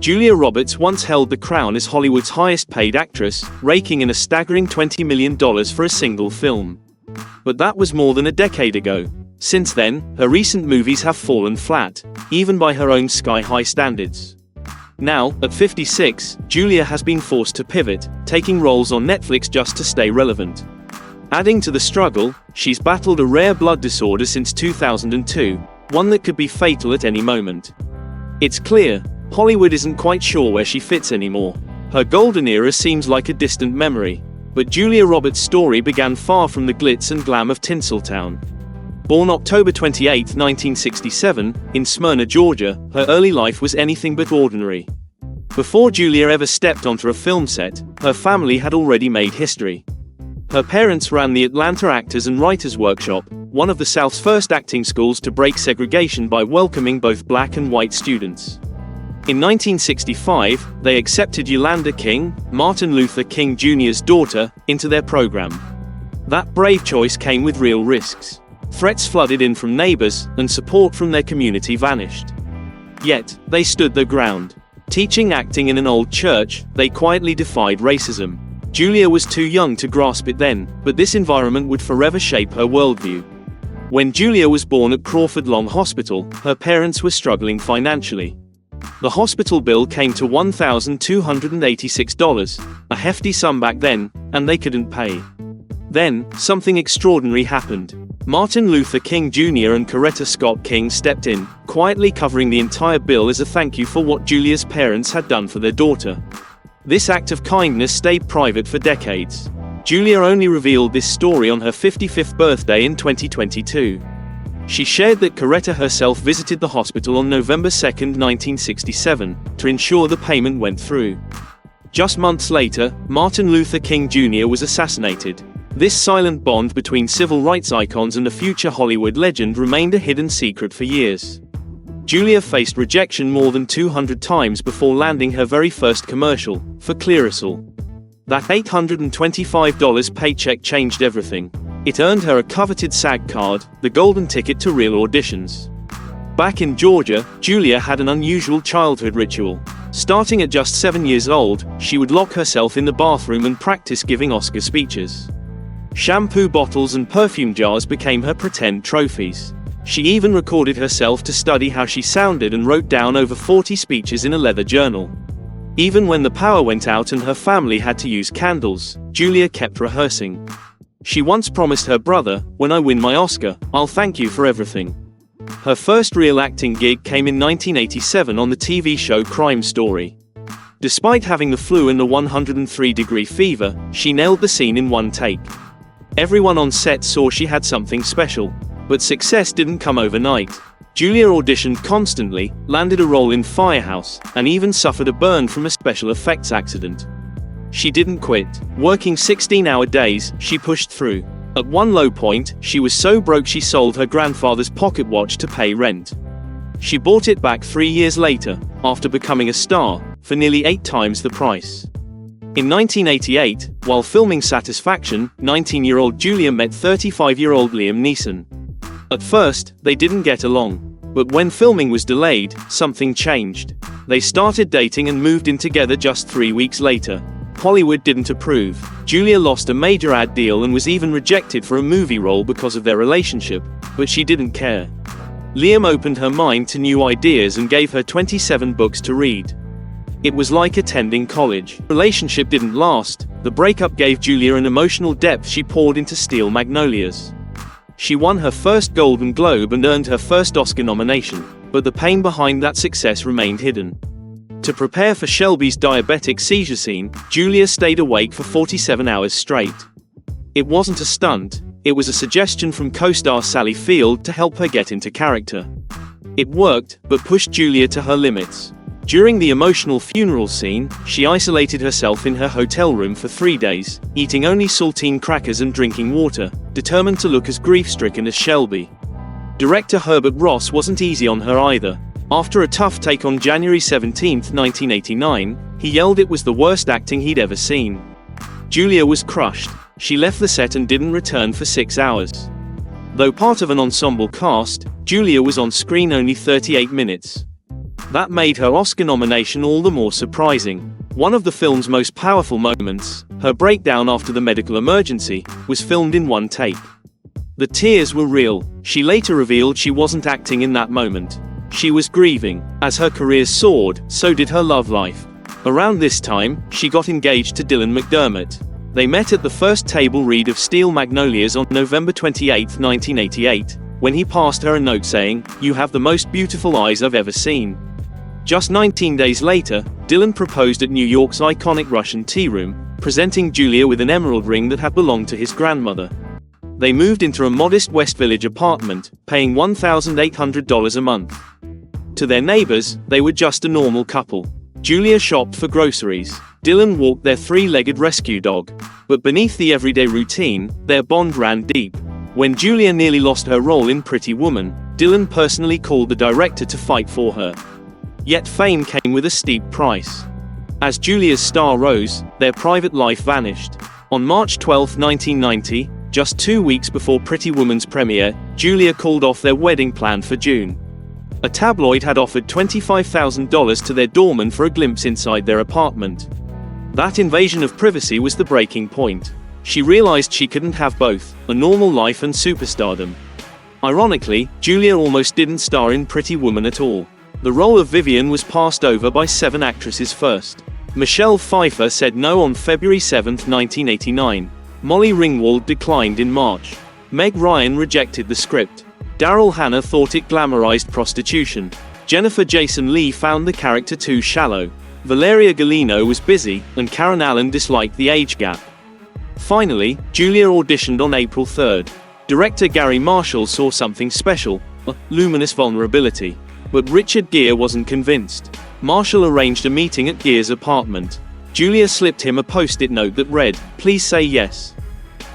Julia Roberts once held the crown as Hollywood's highest-paid actress, raking in a staggering $20 million for a single film. But that was more than a decade ago. Since then, her recent movies have fallen flat, even by her own sky-high standards. Now, at 56, Julia has been forced to pivot, taking roles on Netflix just to stay relevant. Adding to the struggle, she's battled a rare blood disorder since 2002, one that could be fatal at any moment. It's clear, Hollywood isn't quite sure where she fits anymore. Her golden era seems like a distant memory. But Julia Roberts' story began far from the glitz and glam of Tinseltown. Born October 28, 1967, in Smyrna, Georgia, her early life was anything but ordinary. Before Julia ever stepped onto a film set, her family had already made history. Her parents ran the Atlanta Actors and Writers Workshop, one of the South's first acting schools to break segregation by welcoming both black and white students. In 1965, they accepted Yolanda King, Martin Luther King Jr.'s daughter, into their program. That brave choice came with real risks. Threats flooded in from neighbors, and support from their community vanished. Yet, they stood their ground. Teaching acting in an old church, they quietly defied racism. Julia was too young to grasp it then, but this environment would forever shape her worldview. When Julia was born at Crawford Long Hospital, her parents were struggling financially. The hospital bill came to $1,286, a hefty sum back then, and they couldn't pay. Then, something extraordinary happened. Martin Luther King Jr. and Coretta Scott King stepped in, quietly covering the entire bill as a thank you for what Julia's parents had done for their daughter. This act of kindness stayed private for decades. Julia only revealed this story on her 55th birthday in 2022. She shared that Coretta herself visited the hospital on November 2, 1967, to ensure the payment went through. Just months later, Martin Luther King Jr. was assassinated. This silent bond between civil rights icons and a future Hollywood legend remained a hidden secret for years. Julia faced rejection more than 200 times before landing her very first commercial, for Clearasil. That $825 paycheck changed everything. It earned her a coveted SAG card, the golden ticket to real auditions. Back in Georgia, Julia had an unusual childhood ritual. Starting at just 7 years old, she would lock herself in the bathroom and practice giving Oscar speeches. Shampoo bottles and perfume jars became her pretend trophies. She even recorded herself to study how she sounded and wrote down over 40 speeches in a leather journal. Even when the power went out and her family had to use candles, Julia kept rehearsing. She once promised her brother, "When I win my Oscar, I'll thank you for everything." Her first real acting gig came in 1987 on the TV show Crime Story. Despite having the flu and a 103-degree fever, she nailed the scene in one take. Everyone on set saw she had something special. But success didn't come overnight. Julia auditioned constantly, landed a role in Firehouse, and even suffered a burn from a special effects accident. She didn't quit. Working 16-hour days, she pushed through. At one low point, she was so broke she sold her grandfather's pocket watch to pay rent. She bought it back 3 years later, after becoming a star, for nearly 8 times the price. In 1988, while filming Satisfaction, 19-year-old Julia met 35-year-old Liam Neeson. At first, they didn't get along. But when filming was delayed, something changed. They started dating and moved in together just 3 weeks later. Hollywood didn't approve. Julia lost a major ad deal and was even rejected for a movie role because of their relationship, but she didn't care. Liam opened her mind to new ideas and gave her 27 books to read. It was like attending college. The relationship didn't last. The breakup gave Julia an emotional depth she poured into Steel Magnolias. She won her first Golden Globe and earned her first Oscar nomination, but the pain behind that success remained hidden. To prepare for Shelby's diabetic seizure scene, Julia stayed awake for 47 hours straight. It wasn't a stunt, it was a suggestion from co-star Sally Field to help her get into character. It worked, but pushed Julia to her limits. During the emotional funeral scene, she isolated herself in her hotel room for 3 days, eating only saltine crackers and drinking water, determined to look as grief-stricken as Shelby. Director Herbert Ross wasn't easy on her either. After a tough take on January 17, 1989, he yelled it was the worst acting he'd ever seen. Julia was crushed. She left the set and didn't return for 6 hours. Though part of an ensemble cast, Julia was on screen only 38 minutes. That made her Oscar nomination all the more surprising. One of the film's most powerful moments, her breakdown after the medical emergency, was filmed in one take. The tears were real. She later revealed she wasn't acting in that moment. She was grieving. As her career soared, so did her love life. Around this time, she got engaged to Dylan McDermott. They met at the first table read of Steel Magnolias on November 28, 1988, when he passed her a note saying, "You have the most beautiful eyes I've ever seen." Just 19 days later, Dylan proposed at New York's iconic Russian tea room, presenting Julia with an emerald ring that had belonged to his grandmother. They moved into a modest West Village apartment, paying $1,800 a month. To their neighbors, they were just a normal couple. Julia shopped for groceries. Dylan walked their three-legged rescue dog. But beneath the everyday routine, their bond ran deep. When Julia nearly lost her role in Pretty Woman, Dylan personally called the director to fight for her. Yet fame came with a steep price. As Julia's star rose, their private life vanished. On March 12, 1990, just 2 weeks before Pretty Woman's premiere, Julia called off their wedding planned for June. A tabloid had offered $25,000 to their doorman for a glimpse inside their apartment. That invasion of privacy was the breaking point. She realized she couldn't have both, a normal life and superstardom. Ironically, Julia almost didn't star in Pretty Woman at all. The role of Vivian was passed over by 7 actresses first. Michelle Pfeiffer said no on February 7, 1989. Molly Ringwald declined in March. Meg Ryan rejected the script. Daryl Hannah thought it glamorized prostitution. Jennifer Jason Leigh found the character too shallow. Valeria Golino was busy, and Karen Allen disliked the age gap. Finally, Julia auditioned on April 3. Director Gary Marshall saw something special, a luminous vulnerability. But Richard Gere wasn't convinced. Marshall arranged a meeting at Gere's apartment. Julia slipped him a post-it note that read, "Please say yes."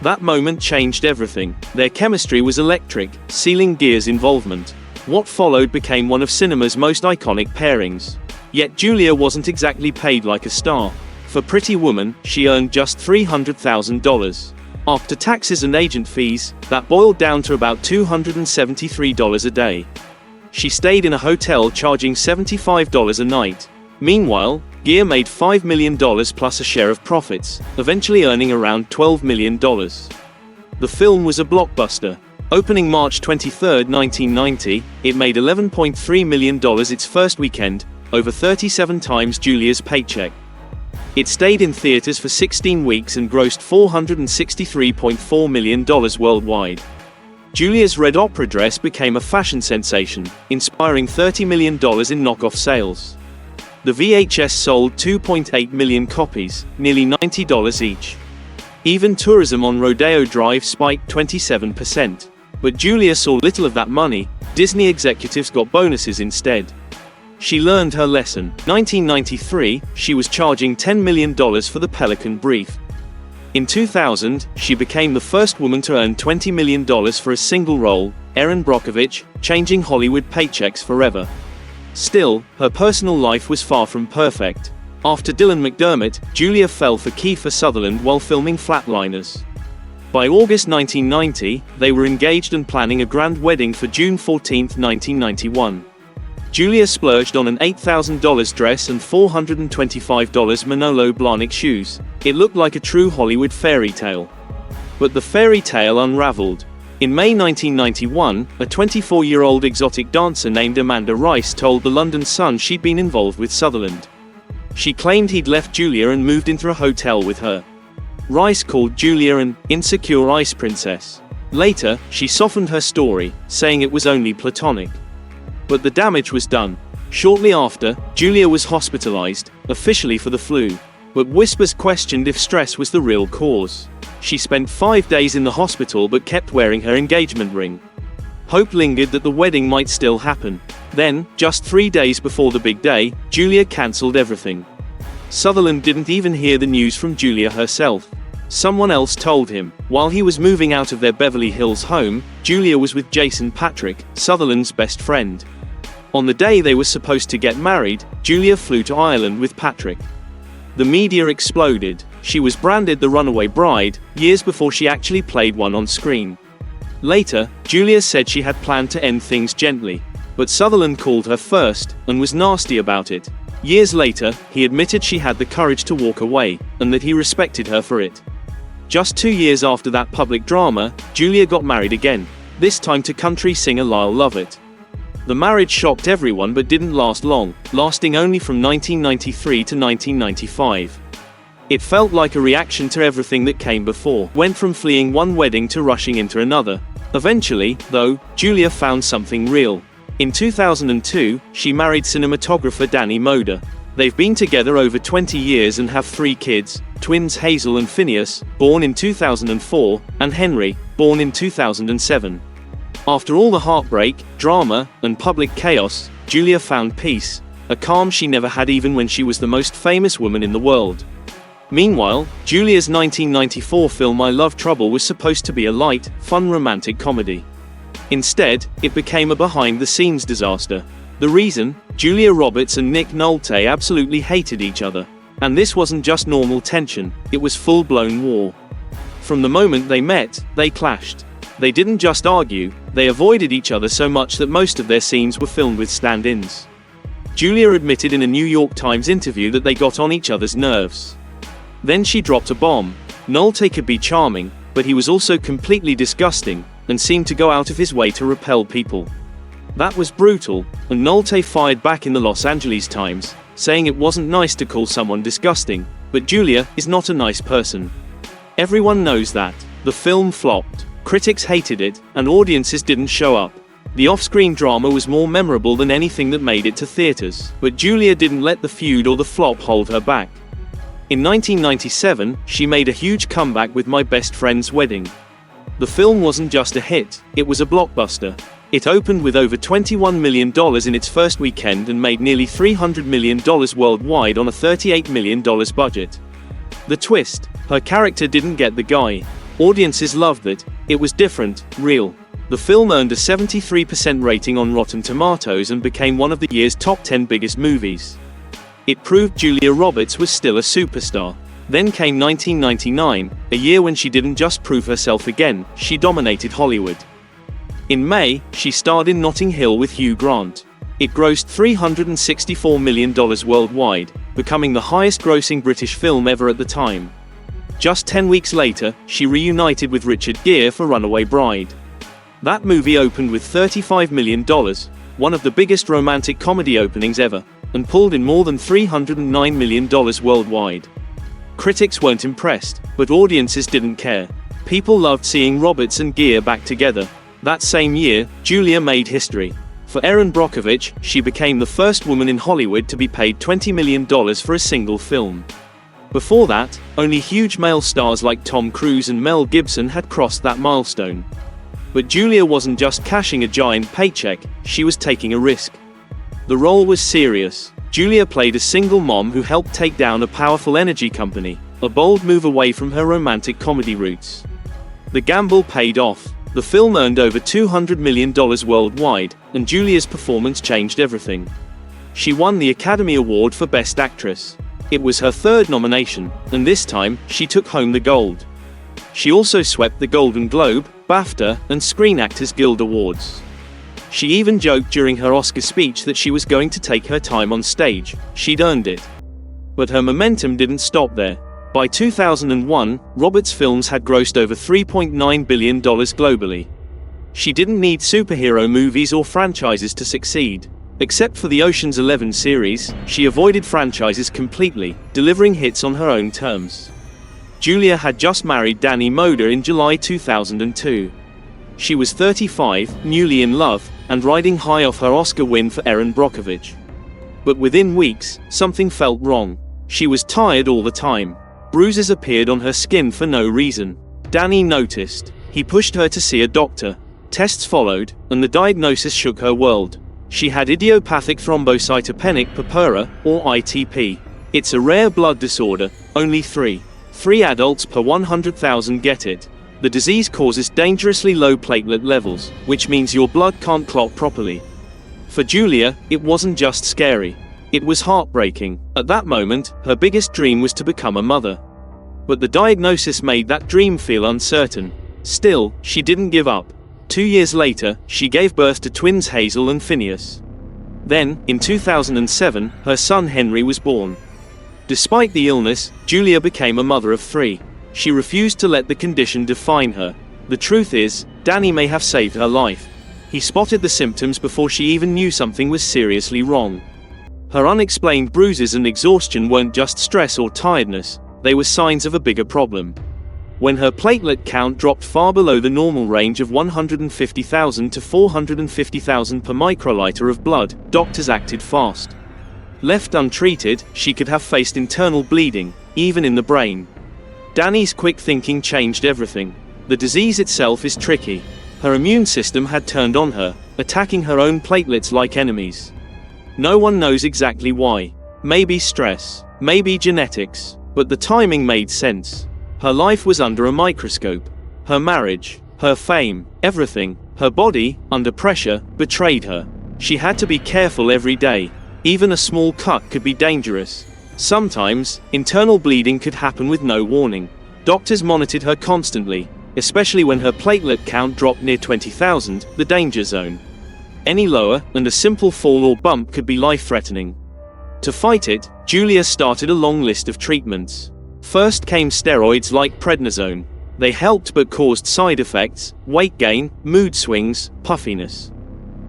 That moment changed everything. Their chemistry was electric, sealing Gere's involvement. What followed became one of cinema's most iconic pairings. Yet Julia wasn't exactly paid like a star. For Pretty Woman, she earned just $300,000. After taxes and agent fees, that boiled down to about $273 a day. She stayed in a hotel charging $75 a night. Meanwhile, Gere made $5 million plus a share of profits, eventually earning around $12 million. The film was a blockbuster. Opening March 23, 1990, it made $11.3 million its first weekend, over 37 times Julia's paycheck. It stayed in theaters for 16 weeks and grossed $463.4 million worldwide. Julia's red opera dress became a fashion sensation, inspiring $30 million in knockoff sales. The VHS sold 2.8 million copies, nearly $90 each. Even tourism on Rodeo Drive spiked 27%. But Julia saw little of that money. Disney executives got bonuses instead. She learned her lesson. 1993, she was charging $10 million for the Pelican Brief. In 2000, she became the first woman to earn $20 million for a single role, Erin Brockovich, changing Hollywood paychecks forever. Still, her personal life was far from perfect. After Dylan McDermott, Julia fell for Kiefer Sutherland while filming Flatliners. By August 1990, they were engaged and planning a grand wedding for June 14, 1991. Julia splurged on an $8,000 dress and $425 Manolo Blahnik shoes. It looked like a true Hollywood fairy tale. But the fairy tale unraveled. In May 1991, a 24-year-old exotic dancer named Amanda Rice told the London Sun she'd been involved with Sutherland. She claimed he'd left Julia and moved into a hotel with her. Rice called Julia an insecure ice princess. Later, she softened her story, saying it was only platonic. But the damage was done. Shortly after, Julia was hospitalized, officially for the flu. But whispers questioned if stress was the real cause. She spent 5 days in the hospital but kept wearing her engagement ring. Hope lingered that the wedding might still happen. Then, just 3 days before the big day, Julia cancelled everything. Sutherland didn't even hear the news from Julia herself. Someone else told him. While he was moving out of their Beverly Hills home, Julia was with Jason Patrick, Sutherland's best friend. On the day they were supposed to get married, Julia flew to Ireland with Patrick. The media exploded. She was branded the runaway bride, years before she actually played one on screen. Later, Julia said she had planned to end things gently. But Sutherland called her first, and was nasty about it. Years later, he admitted she had the courage to walk away, and that he respected her for it. Just 2 years after that public drama, Julia got married again, this time to country singer Lyle Lovett. The marriage shocked everyone but didn't last long, lasting only from 1993 to 1995. It felt like a reaction to everything that came before, went from fleeing one wedding to rushing into another. Eventually, though, Julia found something real. In 2002, she married cinematographer Danny Moder. They've been together over 20 years and have 3 kids, twins Hazel and Phineas, born in 2004, and Henry, born in 2007. After all the heartbreak, drama, and public chaos, Julia found peace, a calm she never had even when she was the most famous woman in the world. Meanwhile, Julia's 1994 film I Love Trouble was supposed to be a light, fun romantic comedy. Instead, it became a behind-the-scenes disaster. The reason? Julia Roberts and Nick Nolte absolutely hated each other. And this wasn't just normal tension, it was full-blown war. From the moment they met, they clashed. They didn't just argue, they avoided each other so much that most of their scenes were filmed with stand-ins. Julia admitted in a New York Times interview that they got on each other's nerves. Then she dropped a bomb. Nolte could be charming, but he was also completely disgusting, and seemed to go out of his way to repel people. That was brutal, and Nolte fired back in the Los Angeles Times, saying it wasn't nice to call someone disgusting, but Julia is not a nice person. Everyone knows that. The film flopped. Critics hated it, and audiences didn't show up. The off-screen drama was more memorable than anything that made it to theaters, but Julia didn't let the feud or the flop hold her back. In 1997, she made a huge comeback with My Best Friend's Wedding. The film wasn't just a hit, it was a blockbuster. It opened with over $21 million in its first weekend and made nearly $300 million worldwide on a $38 million budget. The twist: her character didn't get the guy. Audiences loved it. It was different, real. The film earned a 73% rating on Rotten Tomatoes and became one of the year's top 10 biggest movies. It proved Julia Roberts was still a superstar. Then came 1999, a year when she didn't just prove herself again, she dominated Hollywood. In May, she starred in Notting Hill with Hugh Grant. It grossed $364 million worldwide, becoming the highest-grossing British film ever at the time. Just 10 weeks later, she reunited with Richard Gere for Runaway Bride. That movie opened with $35 million, one of the biggest romantic comedy openings ever, and pulled in more than $309 million worldwide. Critics weren't impressed, but audiences didn't care. People loved seeing Roberts and Gere back together. That same year, Julia made history. For Erin Brockovich, she became the first woman in Hollywood to be paid $20 million for a single film. Before that, only huge male stars like Tom Cruise and Mel Gibson had crossed that milestone. But Julia wasn't just cashing a giant paycheck, she was taking a risk. The role was serious. Julia played a single mom who helped take down a powerful energy company, a bold move away from her romantic comedy roots. The gamble paid off. The film earned over $200 million worldwide, and Julia's performance changed everything. She won the Academy Award for Best Actress. It was her third nomination, and this time, she took home the gold. She also swept the Golden Globe, BAFTA, and Screen Actors Guild Awards. She even joked during her Oscar speech that she was going to take her time on stage, she'd earned it. But her momentum didn't stop there. By 2001, Roberts' films had grossed over $3.9 billion globally. She didn't need superhero movies or franchises to succeed. Except for the Ocean's 11 series, she avoided franchises completely, delivering hits on her own terms. Julia had just married Danny Moder in July 2002. She was 35, newly in love, and riding high off her Oscar win for Erin Brockovich. But within weeks, something felt wrong. She was tired all the time. Bruises appeared on her skin for no reason. Danny noticed. He pushed her to see a doctor. Tests followed, and the diagnosis shook her world. She had idiopathic thrombocytopenic purpura, or ITP. It's a rare blood disorder, only 3 adults per 100,000 get it. The disease causes dangerously low platelet levels, which means your blood can't clot properly. For Julia, it wasn't just scary. It was heartbreaking. At that moment, her biggest dream was to become a mother. But the diagnosis made that dream feel uncertain. Still, she didn't give up. 2 years later, she gave birth to twins Hazel and Phineas. Then, in 2007, her son Henry was born. Despite the illness, Julia became a mother of 3. She refused to let the condition define her. The truth is, Danny may have saved her life. He spotted the symptoms before she even knew something was seriously wrong. Her unexplained bruises and exhaustion weren't just stress or tiredness, they were signs of a bigger problem. When her platelet count dropped far below the normal range of 150,000 to 450,000 per microliter of blood, doctors acted fast. Left untreated, she could have faced internal bleeding, even in the brain. Danny's quick thinking changed everything. The disease itself is tricky. Her immune system had turned on her, attacking her own platelets like enemies. No one knows exactly why. Maybe stress, maybe genetics, but the timing made sense. Her life was under a microscope. Her marriage, her fame, everything, her body, under pressure, betrayed her. She had to be careful every day. Even a small cut could be dangerous. Sometimes, internal bleeding could happen with no warning. Doctors monitored her constantly, especially when her platelet count dropped near 20,000, the danger zone. Any lower, and a simple fall or bump could be life-threatening. To fight it, Julia started a long list of treatments. First came steroids like prednisone. They helped but caused side effects, weight gain, mood swings, puffiness.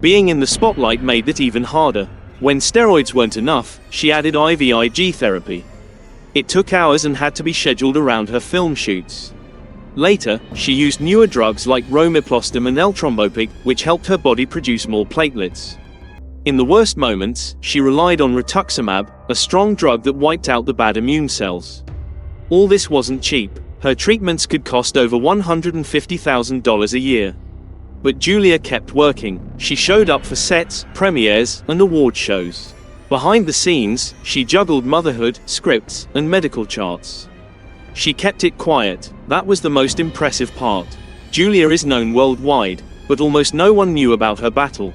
Being in the spotlight made it even harder. When steroids weren't enough, she added IVIG therapy. It took hours and had to be scheduled around her film shoots. Later, she used newer drugs like romiplostim and L-trombopig, which helped her body produce more platelets. In the worst moments, she relied on rituximab, a strong drug that wiped out the bad immune cells. All this wasn't cheap. Her treatments could cost over $150,000 a year. But Julia kept working. She showed up for sets, premieres, and award shows. Behind the scenes, she juggled motherhood, scripts, and medical charts. She kept it quiet. That was the most impressive part. Julia is known worldwide, but almost no one knew about her battle.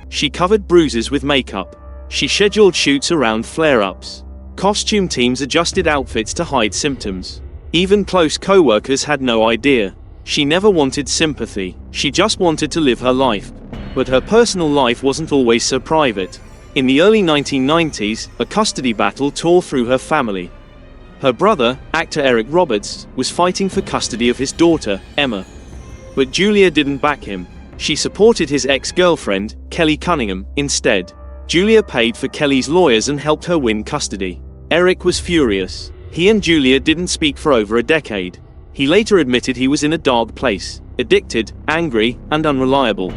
She covered bruises with makeup. She scheduled shoots around flare-ups. Costume teams adjusted outfits to hide symptoms. Even close co-workers had no idea. She never wanted sympathy. She just wanted to live her life. But her personal life wasn't always so private. In the early 1990s, a custody battle tore through her family. Her brother, actor Eric Roberts, was fighting for custody of his daughter, Emma. But Julia didn't back him. She supported his ex-girlfriend, Kelly Cunningham, instead. Julia paid for Kelly's lawyers and helped her win custody. Eric was furious. He and Julia didn't speak for over a decade. He later admitted he was in a dark place, addicted, angry, and unreliable.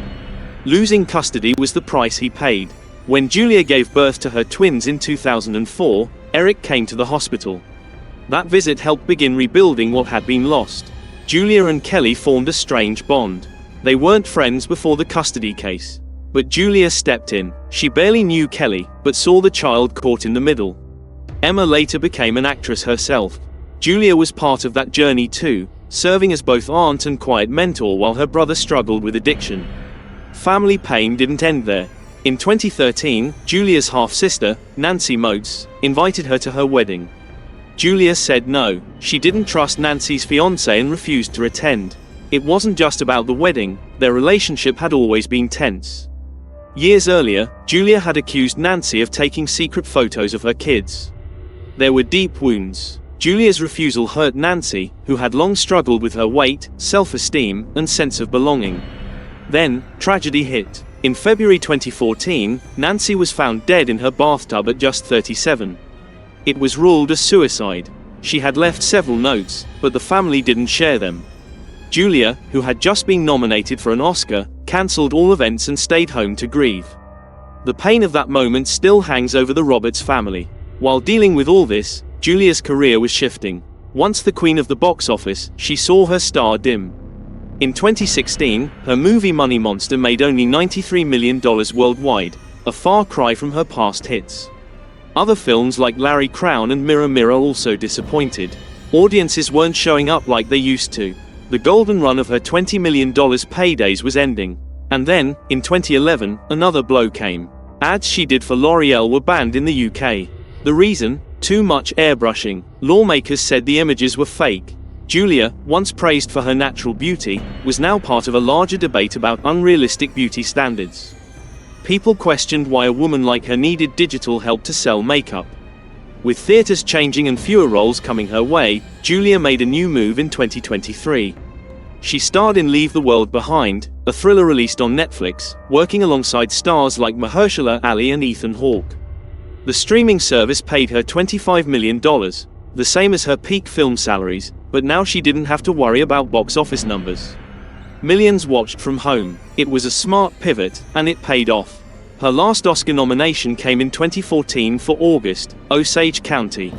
Losing custody was the price he paid. When Julia gave birth to her twins in 2004, Eric came to the hospital. That visit helped begin rebuilding what had been lost. Julia and Kelly formed a strange bond. They weren't friends before the custody case. But Julia stepped in. She barely knew Kelly, but saw the child caught in the middle. Emma later became an actress herself. Julia was part of that journey too, serving as both aunt and quiet mentor while her brother struggled with addiction. Family pain didn't end there. In 2013, Julia's half-sister, Nancy Motes, invited her to her wedding. Julia said no. She didn't trust Nancy's fiancé and refused to attend. It wasn't just about the wedding, their relationship had always been tense. Years earlier, Julia had accused Nancy of taking secret photos of her kids. There were deep wounds. Julia's refusal hurt Nancy, who had long struggled with her weight, self-esteem, and sense of belonging. Then, tragedy hit. In February 2014, Nancy was found dead in her bathtub at just 37. It was ruled a suicide. She had left several notes, but the family didn't share them. Julia, who had just been nominated for an Oscar, cancelled all events and stayed home to grieve. The pain of that moment still hangs over the Roberts family. While dealing with all this, Julia's career was shifting. Once the queen of the box office, she saw her star dim. In 2016, her movie Money Monster made only $93 million worldwide, a far cry from her past hits. Other films like Larry Crown and Mirror Mirror also disappointed. Audiences weren't showing up like they used to. The golden run of her $20 million paydays was ending. And then, in 2011, another blow came. Ads she did for L'Oreal were banned in the UK. The reason? Too much airbrushing. Lawmakers said the images were fake. Julia, once praised for her natural beauty, was now part of a larger debate about unrealistic beauty standards. People questioned why a woman like her needed digital help to sell makeup. With theaters changing and fewer roles coming her way, Julia made a new move in 2023. She starred in Leave the World Behind, a thriller released on Netflix, working alongside stars like Mahershala Ali and Ethan Hawke. The streaming service paid her $25 million, the same as her peak film salaries, but now she didn't have to worry about box office numbers. Millions watched from home. It was a smart pivot, and it paid off. Her last Oscar nomination came in 2014 for August, Osage County.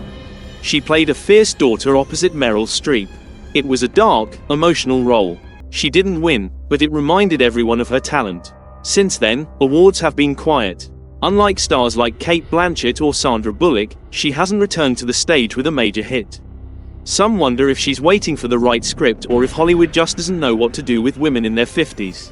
She played a fierce daughter opposite Meryl Streep. It was a dark, emotional role. She didn't win, but it reminded everyone of her talent. Since then, awards have been quiet. Unlike stars like Cate Blanchett or Sandra Bullock, she hasn't returned to the stage with a major hit. Some wonder if she's waiting for the right script or if Hollywood just doesn't know what to do with women in their 50s.